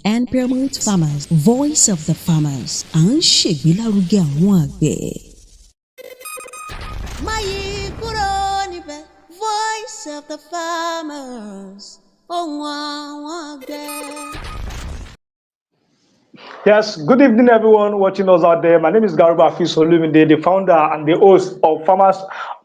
and promote farmers. Voice of the farmers. À ń ṣègbélárugẹ àwọn àgbẹ̀. Mayi kúrò níbẹ̀. Voice of the farmers. Ohùn àwọn àgbẹ̀. Yes, good evening, everyone watching us out there. My name is Garuba Fisolumide, the founder and the host of Farmers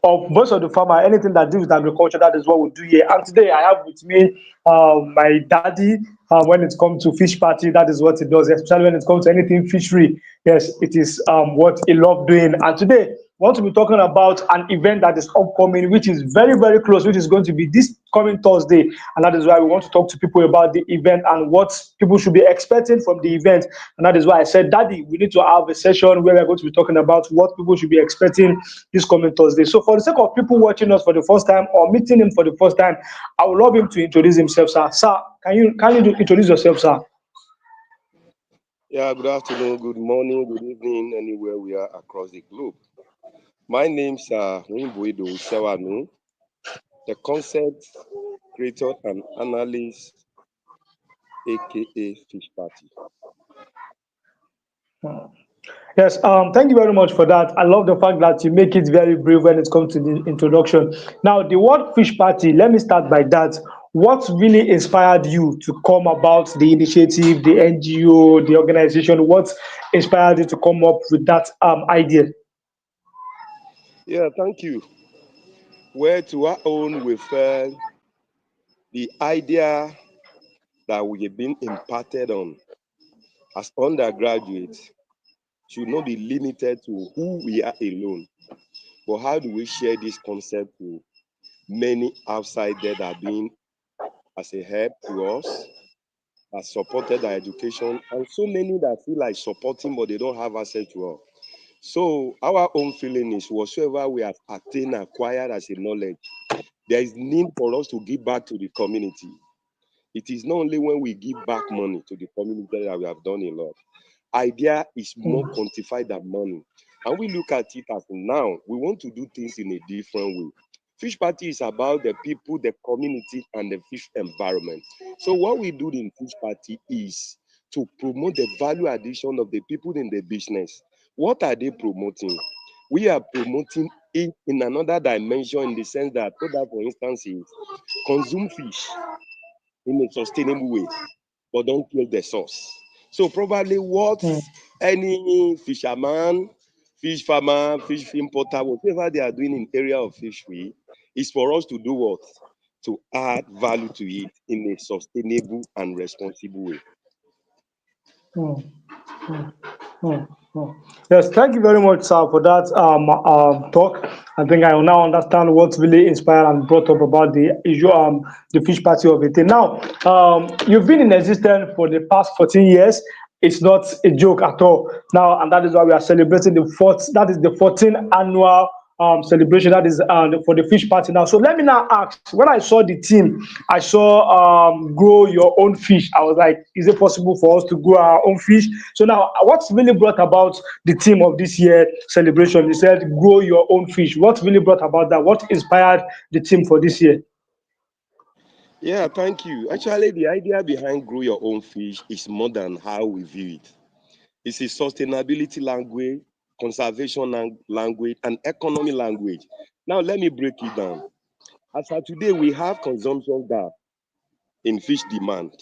of Voice of the Farmer. Anything that deals with agriculture, that is what we do here. And today I have with me my daddy. When it comes to fish party, that is what he does, especially when it comes to anything fishery. Yes, it is what he loves doing. And today we want to be talking about an event that is upcoming, which is very, very close, which is going to be this coming Thursday. And that is why we want to talk to people about the event and what people should be expecting from the event. And that is why I said, Daddy, we need to have a session where we're going to be talking about what people should be expecting this coming Thursday. So for the sake of people watching us for the first time or meeting him for the first time, I would love him to introduce himself, sir. Sir, can you introduce yourself, sir? Yeah, good afternoon, good morning, good evening, anywhere we are across the globe. My name's Wimbuido Sewanu, the concept creator and analyst, aka Fish Party. Yes, thank you very much for that. I love the fact that you make it very brief when it comes to the introduction. Now, the word fish party, let me start by that. What really inspired you to come about the initiative, the NGO, the organization? What inspired you to come up with that idea? Yeah, thank you. Where to our own, we felt the idea that we have been imparted on as undergraduates should not be limited to who we are alone, but how do we share this concept to many outside there that have been as a help to us, that supported our education, and so many that feel like supporting but they don't have access to us. So our own feeling is whatsoever we have attained, acquired as a knowledge, there is need for us to give back to the community. It is not only when we give back money to the community that we have done a lot. Idea is more quantified than money. And we look at it as now, we want to do things in a different way. Fish Party is about the people, the community, and the fish environment. So what we do in Fish Party is to promote the value addition of the people in the business. What are they promoting? We are promoting it in another dimension in the sense that, for instance, is consume fish in a sustainable way, but don't kill the source. So probably what any fisherman, fish farmer, fish importer, whatever they are doing in area of fishery, is for us to do what? To add value to it in a sustainable and responsible way. Yes, thank you very much, sir, for that talk. I think I will now understand what really inspired and brought up about the issue, the fish party of it. Now, you've been in existence for the past 14 years. It's not a joke at all. Now, and that is why we are celebrating that is the 14th annual celebration that is for the fish party now. So let me now ask, when I saw the team, I saw grow your own fish. I was like, is it possible for us to grow our own fish? So now what's really brought about the theme of this year celebration? You said grow your own fish. What really brought about that? What inspired the team for this year? Yeah, thank you. Actually, the idea behind grow your own fish is more than how we view it. It's a sustainability language, conservation language, and economy language. Now, let me break it down. As of today, we have consumption gap in fish demand.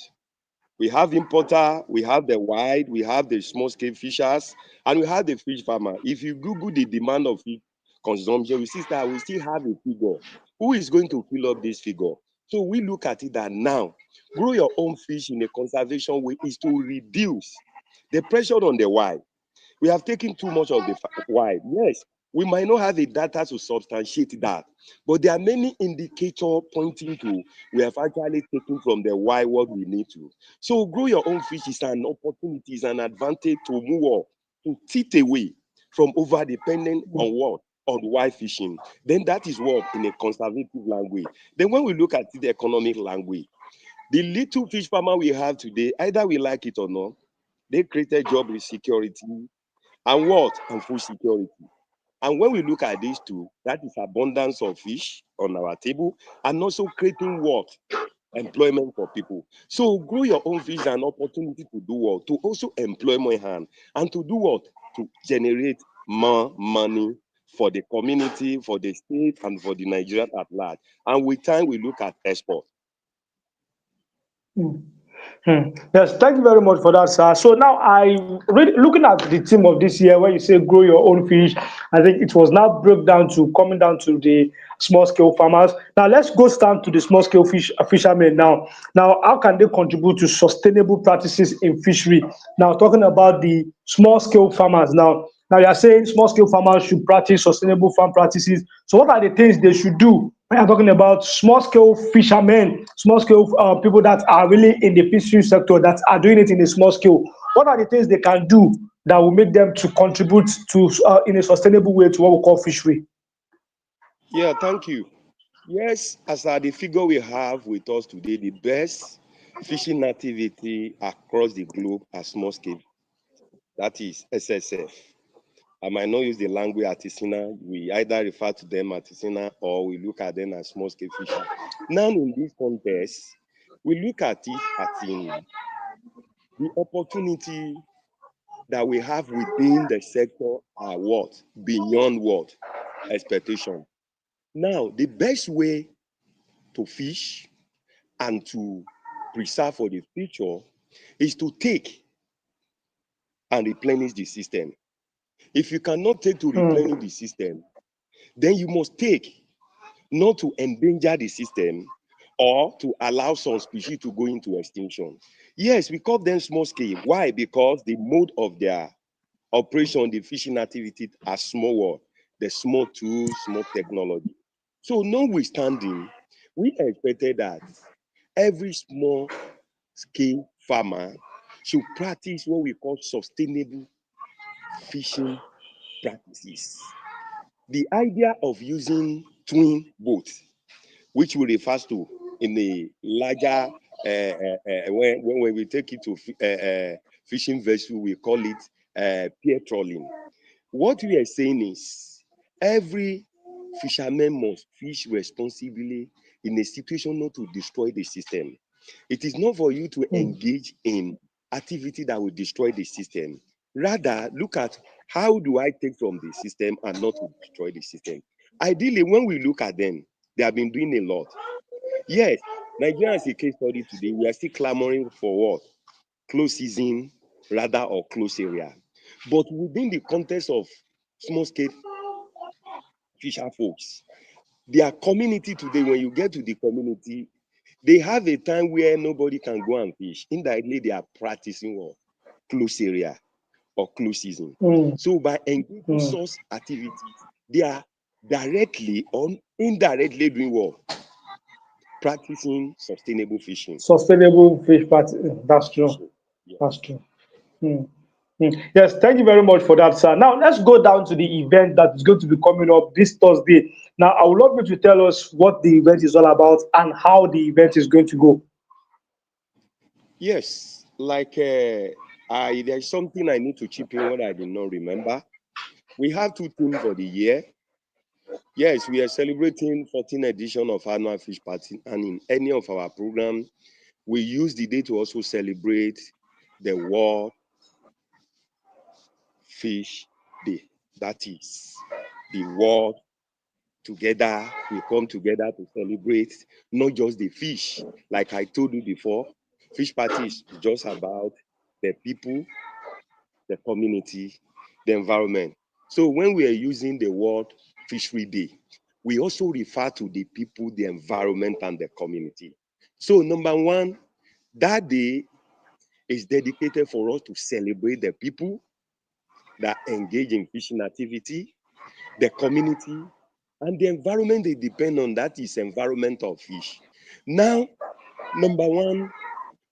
We have importer, we have the wide, we have the small scale fishers, and we have the fish farmer. If you Google the demand of fish consumption, we see that we still have a figure. Who is going to fill up this figure? So we look at it that now, grow your own fish in a conservation way is to reduce the pressure on the wild. We have taken too much of the wild. Yes, we might not have the data to substantiate that, but there are many indicators pointing to we have actually taken from the wild what we need to. So grow your own fish is an opportunity, is an advantage to move up, to tilt away from over dependent on what? On wild fishing. Then that is what in a conservative language. Then when we look at the economic language, the little fish farmer we have today, either we like it or not, they created job security and what? And food security. And when we look at these two, that is abundance of fish on our table and also creating what? employment for people. So grow your own fish is an opportunity to do what? To also employ more hand and to do what? To generate more money for the community, for the state, and for the Nigerian at large. And with time, we look at export. Hmm. Yes, thank you very much for that, sir. So now looking at the theme of this year, where you say grow your own fish, I think it was now broke down to coming down to the small scale farmers. Now let's go down to the small scale fishermen now. Now, how can they contribute to sustainable practices in fishery? Now, talking about the small scale farmers now. Now you are saying small scale farmers should practice sustainable farm practices. So what are the things they should do when you're talking about small scale fishermen, small scale people that are really in the fishery sector that are doing it in a small scale? What are the things they can do that will make them to contribute to in a sustainable way to what we call fishery? Yeah, thank you. Yes, as the figure we have with us today, the best fishing activity across the globe are small scale. That is SSF. I might not use the language artisanal. We either refer to them artisanal or we look at them as small scale fishing. Now, in this context, we look at it as in the opportunity that we have within the sector are what? Beyond what? Expectation. Now, the best way to fish and to preserve for the future is to take and replenish the system. If you cannot take to replenish the system, then you must take not to endanger the system or to allow some species to go into extinction. Yes, we call them small scale. Why? Because the mode of their operation, the fishing activity are small, the small tools, small technology. So notwithstanding, we expected that every small scale farmer should practice what we call sustainable fishing practices. The idea of using twin boats, which we refer to in a larger, when we take it to fishing vessel, we call it peer trolling. What we are saying is every fisherman must fish responsibly in a situation not to destroy the system. It is not for you to engage in activity that will destroy the system. Rather, look at how do I take from the system and not to destroy the system. Ideally, when we look at them, they have been doing a lot. Yes, Nigeria is a case study today. We are still clamoring for what? Close season, rather, or close area. But within the context of small scale fisher folks, their community today, when you get to the community, they have a time where nobody can go and fish. Indirectly, they are practicing what? Close area or close season. Mm, So by engaging mm. such activities, they are directly or indirectly doing what? Practicing sustainable fishing. Sustainable fish practice. That's true. Yeah. That's true. Mm. Yes, thank you very much for that, sir. Now let's go down to the event that is going to be coming up this Thursday. Now, I would love you to tell us what the event is all about and how the event is going to go. Yes, like there's something I need to chip in what I did not remember. We have two themes for the year. Yes, we are celebrating 14th edition of Annual Fish Party, and in any of our programs, we use the day to also celebrate the World Fish Day. That is the world together. We come together to celebrate not just the fish. Like I told you before, fish party is just about the people, the community, the environment. So when we are using the word Fishery Day, we also refer to the people, the environment, and the community. So number one, that day is dedicated for us to celebrate the people that engage in fishing activity, the community, and the environment they depend on. That is environment of fish. Now, number one,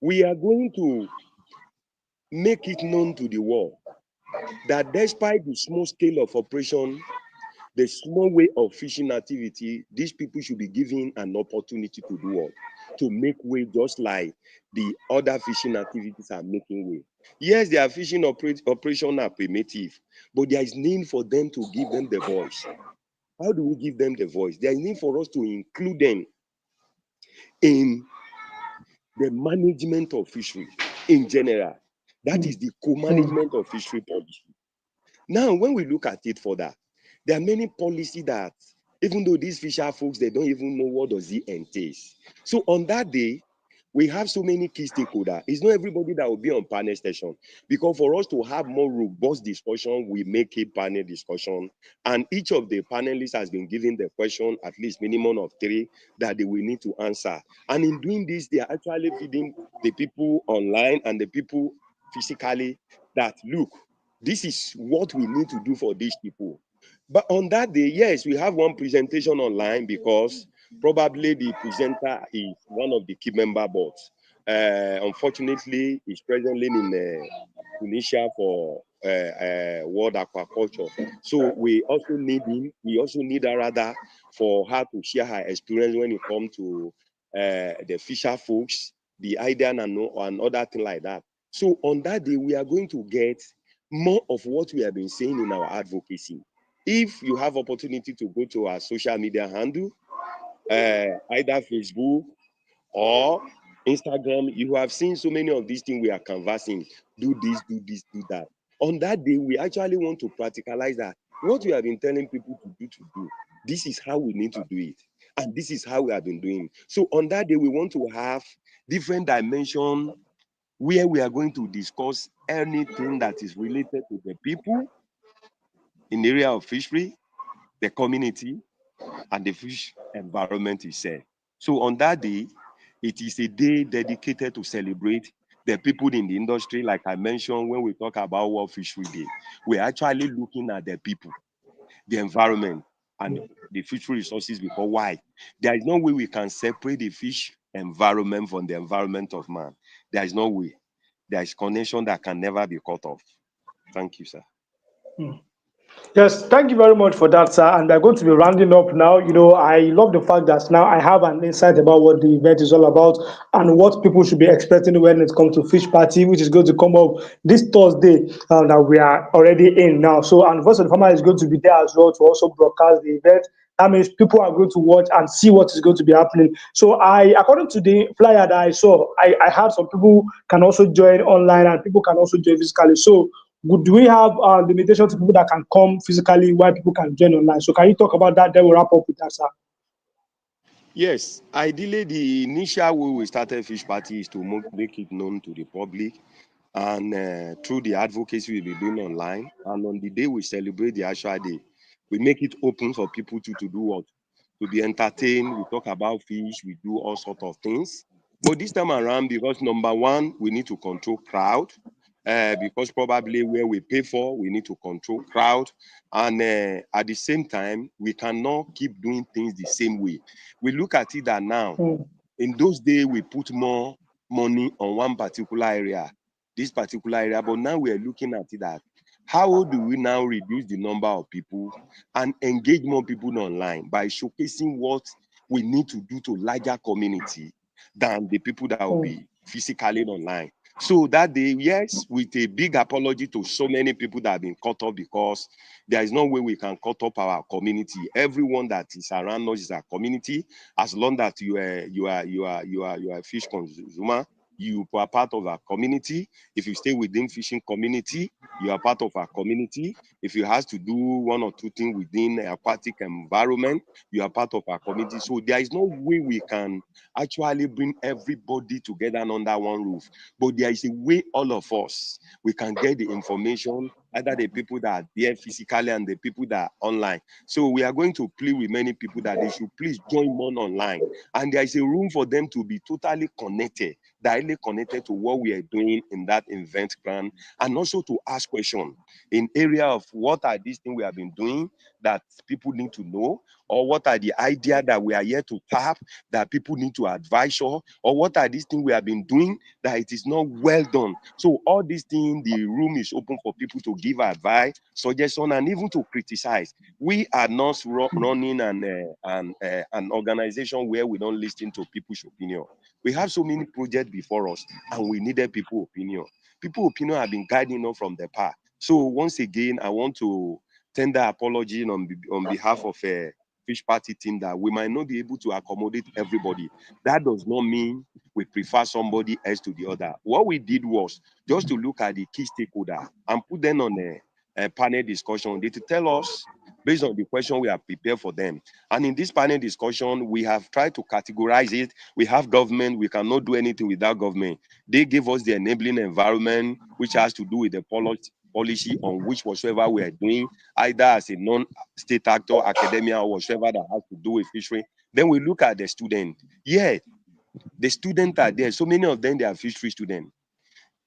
we are going to make it known to the world that despite the small scale of operation, the small way of fishing activity, these people should be given an opportunity to do what? To make way just like the other fishing activities are making way. Yes, their fishing operation are primitive, but there is need for them to give them the voice. How do we give them the voice? There is need for us to include them in the management of fishery in general. That is the co-management of fishery policy. Now, when we look at it further, there are many policies that, even though these fisher folks, they don't even know what does it entails. So on that day, we have so many key stakeholders. It's not everybody that will be on panel session, because for us to have more robust discussion, we make a panel discussion, and each of the panelists has been given the question, at least minimum of 3, that they will need to answer. And in doing this, they are actually feeding the people online and the people physically that, look, this is what we need to do for these people. But on that day, yes, we have one presentation online because probably the presenter is one of the key member boards. Unfortunately, he's presently in Tunisia for World Aquaculture. So we also need him. We also need her rather for her to share her experience when it comes to the fisher folks, the idea and other thing like that. So on that day, we are going to get more of what we have been saying in our advocacy. If you have opportunity to go to our social media handle, either Facebook or Instagram, you have seen so many of these things we are canvassing. Do this, do this, do that. On that day, we actually want to practicalize that. What we have been telling people to do, this is how we need to do it. And this is how we have been doing. So on that day, we want to have different dimensions where we are going to discuss anything that is related to the people in the area of fishery, the community, and the fish environment itself. So on that day, it is a day dedicated to celebrate the people in the industry. Like I mentioned, when we talk about World Fishery Day, we're actually looking at the people, the environment, and the fishery resources. Because why? There is no way we can separate the fish environment from the environment of man. There is no way. There is connection that can never be cut off. Thank you, sir. Yes, thank you very much for that, sir. And we're going to be rounding up now. I love the fact that now I have an insight about what the event is all about and what people should be expecting when it comes to Fish Party, which is going to come up this Thursday that we are already in now. So, and Voice of the Farmer is going to be there as well to also broadcast the event. That means people are going to watch and see what is going to be happening. So, according to the flyer that I saw, I heard some people can also join online and people can also join physically. So, do we have limitation to people that can come physically while people can join online? So can you talk about that? Then we'll wrap up with that, sir. Yes, ideally, the initial way we started Fish Party is to make it known to the public, and through the advocacy we'll be doing online. And on the day we celebrate the actual day, we make it open for people to do what? To be entertained. We talk about fish, we do all sorts of things. But this time around, because number one, we need to control crowd. Because probably where we pay for, we need to control crowd. And at the same time, we cannot keep doing things the same way. We look at it that now, in those days, we put more money on one particular area, this particular area, but now we are looking at it that how do we now reduce the number of people and engage more people online by showcasing what we need to do to larger community than the people that will be physically online. So that day, yes, with a big apology to so many people that have been cut off, because there is no way we can cut off our community. Everyone that is around us is our community. As long as you are a fish consumer, you are part of our community. If you stay within fishing community, you are part of our community. If you have to do one or two things within the aquatic environment, you are part of our community. So there is no way we can actually bring everybody together under one roof. But there is a way all of us, we can get the information, either the people that are there physically and the people that are online. So we are going to plead with many people that they should please join more online. And there is a room for them to be totally connected, directly connected to what we are doing in that event plan, and also to ask questions in area of what are these things we have been doing that people need to know, or what are the ideas that we are here to tap that people need to advise, or what are these things we have been doing that it is not well done. So all these things, the room is open for people to give advice, suggestion, and even to criticize. We are not running an organization where we don't listen to people's opinion. We have so many projects before us, and we needed people's opinion. People's opinion have been guiding us from the past. So once again, I want to tender apology on behalf of fish party team that we might not be able to accommodate everybody. That does not mean we prefer somebody else to the other. What we did was just to look at the key stakeholder and put them on a panel discussion. They to tell us based on the question we have prepared for them. And in this panel discussion, we have tried to categorize it. We have government. We cannot do anything without government. They gave us the enabling environment, which has to do with the policy on which whatsoever we are doing, either as a non-state actor, academia, or whatsoever that has to do with fishery. Then we look at the student. Yeah, the students are there. So many of them, they are fishery students.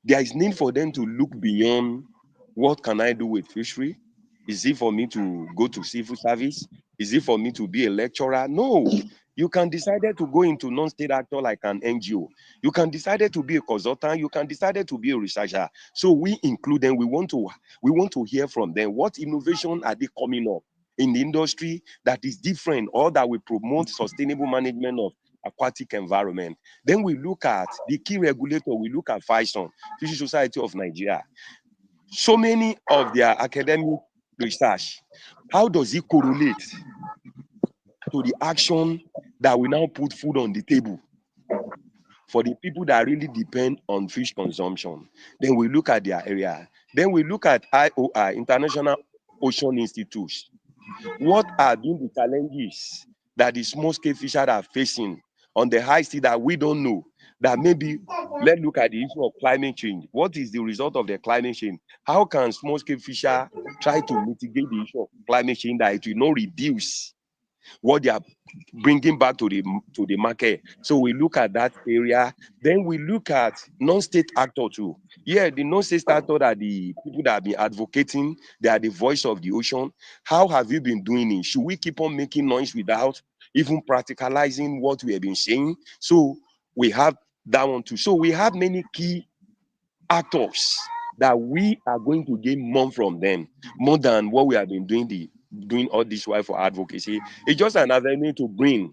There is need for them to look beyond what can I do with fishery? Is it for me to go to civil service? Is it for me to be a lecturer? No. You can decide to go into non-state actor like an NGO. You can decide to be a consultant. You can decide to be a researcher. So we include them. We want to hear from them. What innovation are they coming up in the industry that is different or that will promote sustainable management of aquatic environment? Then we look at the key regulator. We look at FISON, Fisheries Society of Nigeria. So many of their academic research, how does it correlate to the action that we now put food on the table for the people that really depend on fish consumption? Then we look at their area. Then we look at IOI, International Ocean Institute. What are the challenges that the small-scale fishers are facing on the high sea that we don't know? That maybe, let's look at the issue of climate change. What is the result of the climate change? How can small-scale fishers try to mitigate the issue of climate change that it will not reduce what they are bringing back to the market? So we look at that area. Then we look at non-state actor too. Yeah, the non-state actor are the people that have been advocating. They are the voice of the ocean. How have you been doing it? Should we keep on making noise without even practicalizing what we have been saying? So we have that one too. So we have many key actors that we are going to gain more from them, more than what we have been doing all this while for advocacy. It's just an avenue to bring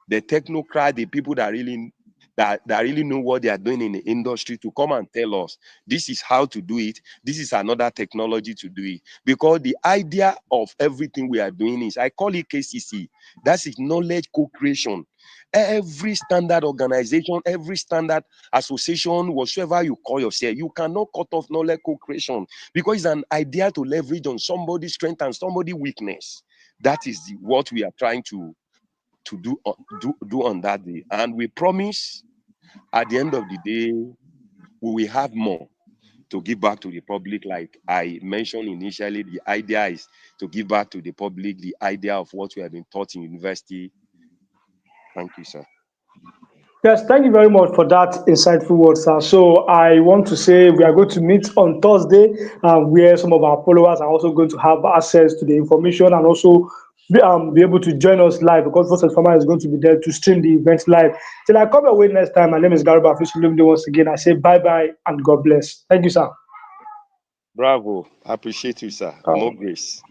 the technocrat, the people that really know what they are doing in the industry, to come and tell us this is how to do it. This is another technology to do it. Because the idea of everything we are doing is, I call it KCC. That is knowledge co-creation. Every standard organization, every standard association, whatsoever you call yourself, you cannot cut off knowledge co-creation, because it's an idea to leverage on somebody's strength and somebody's weakness. That is what we are trying to do on that day. And we promise at the end of the day, we will have more to give back to the public. Like I mentioned initially, the idea is to give back to the public the idea of what we have been taught in university. Thank you, sir. Yes, thank you very much for that insightful words, sir. So I want to say we are going to meet on Thursday, where some of our followers are also going to have access to the information and also be able to join us live, because Voice of the Farmer is going to be there to stream the event live. Till I come your way next time, my name is Garuba Afis. Once again, I say bye-bye and God bless. Thank you, sir. Bravo. I appreciate you, sir. More grace.